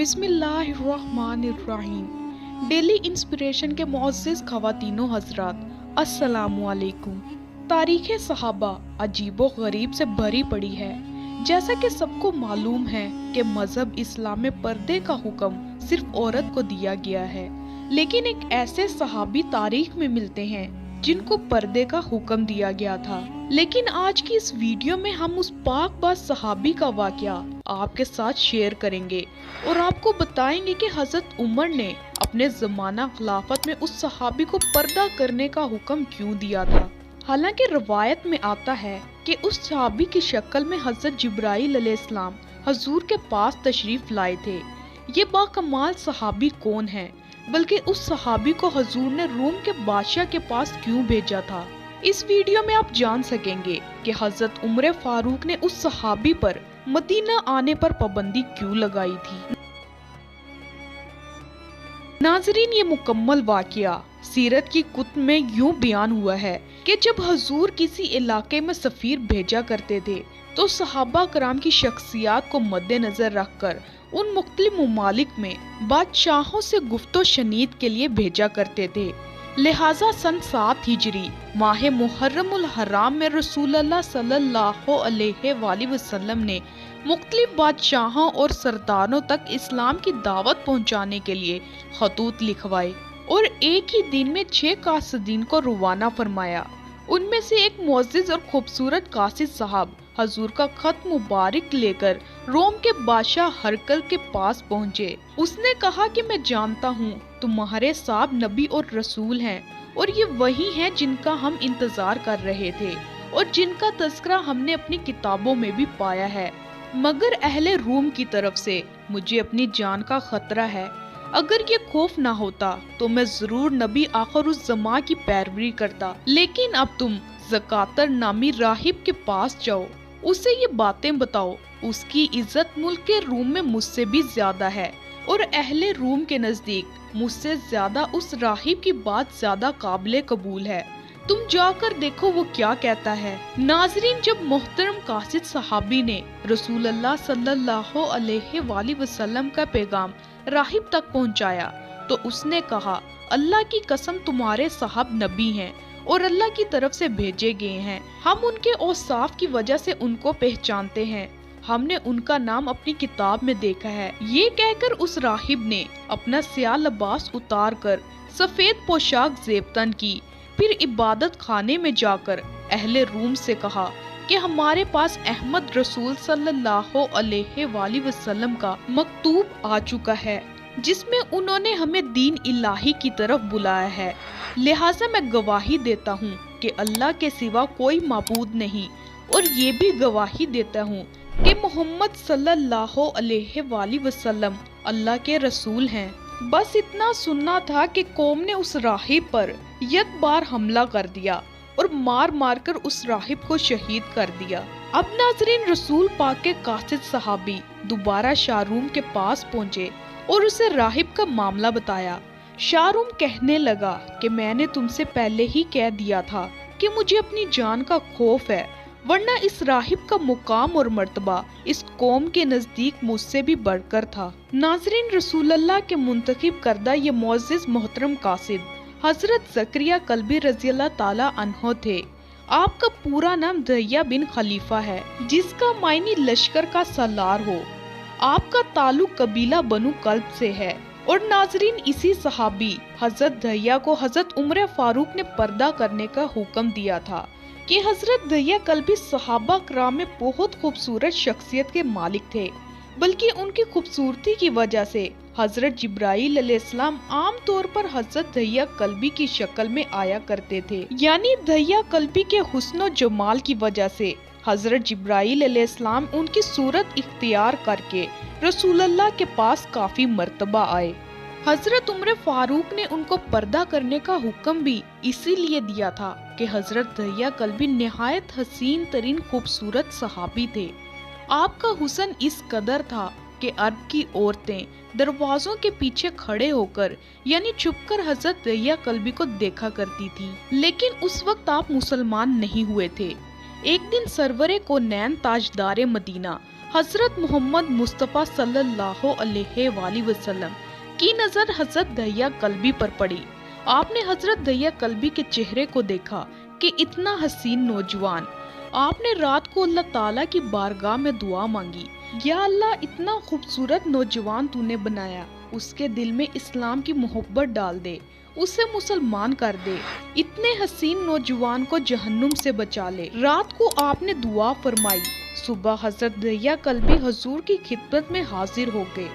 बिस्मिल्लाहिर्रहमानिर्रहीम। Daily inspiration के मुअज़्ज़िज़ ख़वातीनो हज़रात, अस्सलामु अलैकुम। तारीख़ सहाबा अजीबो गरीब से भरी पड़ी है। जैसा कि सबको मालूम है कि मज़हब इस्लाम में पर्दे का हुक्म सिर्फ औरत को दिया गया है, लेकिन एक ऐसे सहाबी तारीख में मिलते हैं जिनको पर्दे का हुक्म दिया गया था। लेकिन आज की इस वीडियो में हम उस पाकबाज़ सहाबी का वाक़या आपके साथ शेयर करेंगे और आपको बताएंगे कि हज़रत उमर ने अपने ज़माना खिलाफत में उस सहाबी को पर्दा करने का हुक्म क्यों दिया था। हालांकि रवायत में आता है कि उस सहाबी की शक्ल में हज़रत जिब्राईल अलैहिस्सलाम हजूर के पास तशरीफ लाए थे। ये बाकमाल सहाबी कौन है, बल्कि उस सहाबी को हजूर ने रोम के बादशाह के पास क्यों भेजा था। इस वीडियो में आप जान सकेंगे कि हज़रत उमर फारूक ने उस सहाबी पर मदीना आने पर पाबंदी क्यों लगाई थी। नाजरीन, ये मुकम्मल वाक़या सीरत की कुतुब में यूं बयान हुआ है कि जब हजूर किसी इलाके में सफीर भेजा करते थे तो सहाबा कराम की शख्सियत को मद्देनजर रखकर उन मुख्तलिफ ममालिक में बादशाहों से गुफ्तो शनीद के लिए भेजा करते थे। लिहाजा सन 7 हिजरी माह मुहर्रमुल हराम में रसूलुल्लाह सल्लल्लाहु अलैहि वसल्लम ने मुख्तलिफ बादशाहों और सरदारों तक इस्लाम की दावत पहुंचाने के लिए खतूत लिखवाए और एक ही दिन में 6 कासिदीन को रवाना फरमाया। उनमें से एक मुअज़्ज़िज़ और खूबसूरत कासिद साहब हजूर का खत मुबारक लेकर रोम के बादशाह हरकल के पास पहुँचे। उसने कहा कि मैं जानता हूँ तुम्हारे साहब नबी और रसूल हैं और ये वही हैं जिनका हम इंतजार कर रहे थे और जिनका तज़किरा हमने अपनी किताबों में भी पाया है, मगर अहले रूम की तरफ से मुझे अपनी जान का खतरा है। अगर ये खौफ ना होता तो मैं जरूर नबी आखिरुज़्ज़मा की पैरवी करता, लेकिन अब तुम ज़कातर नामी राहिब के पास जाओ, उसे ये बातें बताओ। उसकी इज्जत मुल्क के रूम में मुझसे भी ज्यादा है और अहले रूम के नजदीक मुझसे ज्यादा उस राहिब की बात ज्यादा काबिले कबूल है। तुम जाकर देखो वो क्या कहता है। नाजरीन, जब मोहतरम कासिद सहाबी ने रसूलुल्लाह सल्लल्लाहु अलैहि वसल्लम का पैगाम राहिब तक पहुंचाया तो उसने कहा, अल्लाह की कसम तुम्हारे साहब नबी हैं और अल्लाह की तरफ से भेजे गए हैं। हम उनके औसाफ की वजह से उनको पहचानते हैं। हमने उनका नाम अपनी किताब में देखा है। ये कहकर उस राहिब ने अपना स्याह लिबास उतार कर सफेद पोशाक ज़ेबतन की, फिर इबादत खाने में जाकर अहले रूम से कहा कि हमारे पास अहमद रसूल सल्लल्लाहु अलैहि वसल्लम का मकतूब आ चुका है जिसमें उन्होंने हमें दीन इलाही की तरफ बुलाया है। लिहाजा मैं गवाही देता हूँ कि अल्लाह के सिवा कोई माबूद नहीं और ये भी गवाही देता हूँ कि मोहम्मद सल्लल्लाहु अलैहि वसल्लम अल्लाह के रसूल हैं। बस इतना सुनना था कि कौम ने उस राहिब पर एक बार हमला कर दिया और मार मार कर उस राहिब को शहीद कर दिया। अब नाजरीन, रसूल पाक के कासिद सहाबी दोबारा शाहरूम के पास पहुँचे और उसे राहिब का मामला बताया। शाहरूम कहने लगा कि मैंने तुमसे पहले ही कह दिया था कि मुझे अपनी जान का खौफ है, वरना इस राहिब का मुकाम और मर्तबा इस कौम के नजदीक मुझसे भी बढ़कर था। नाजरीन, रसूलुल्लाह के मुंतखब करदा ये मुअज़्ज़िज़ मोहतरम कासिद हजरत ज़करिया कल्बी रज़ियल्लाहु ताला अन्हो थे। आपका पूरा नाम दहिया बिन खलीफा है, जिसका मायने लश्कर का सलार हो। आपका ताल्लुक कबीला बनु कल्ब से है और नाजरीन, इसी सहाबी हजरत दहिया को हजरत उमर फारूक ने पर्दा करने का हुक्म दिया था कि हजरत दहिया कल्बी सहाबा कराम में बहुत खूबसूरत शख्सियत के मालिक थे, बल्कि उनकी खूबसूरती की वजह से हजरत जिब्राईल अलैहिस्सलाम आम तौर पर हजरत दहिया कल्बी की शक्ल में आया करते थे। यानी दहिया कल्बी के हुस्न और जमाल की वजह से हजरत जिब्राईल अलैहिस्सलाम उनकी सूरत इख्तियार करके रसूलुल्लाह के पास काफी मर्तबा आए। हजरत उमर फारूक ने उनको पर्दा करने का हुक्म भी इसीलिए दिया था कि हजरत दहिया कल्बी निहायत हसीन तरीन खूबसूरत सहाबी थे। आपका हुस्न इस कदर था कि अरब की औरतें दरवाजों के पीछे खड़े होकर यानी छुपकर हजरत दहिया कल्बी को देखा करती थी। लेकिन उस वक्त आप मुसलमान नहीं हुए थे। एक दिन सरवरे को नैन ताजदारे मदीना حضرت محمد مصطفیٰ صلی اللہ علیہ وآلہ وسلم کی نظر حضرت دہیا کلبی پر پڑی۔ آپ نے حضرت دہیا کلبی کے چہرے کو دیکھا کہ اتنا حسین نوجوان۔ آپ نے رات کو اللہ تعالیٰ کی بارگاہ میں دعا مانگی، یا اللہ اتنا خوبصورت نوجوان تو نے بنایا، اس کے دل میں اسلام کی محبت ڈال دے، اسے مسلمان کر دے، اتنے حسین نوجوان کو جہنم سے بچا لے۔ رات کو آپ نے دعا فرمائی۔ صبح حضرت دہیا کلبی حضور کی خدمت میں حاضر ہو گئے۔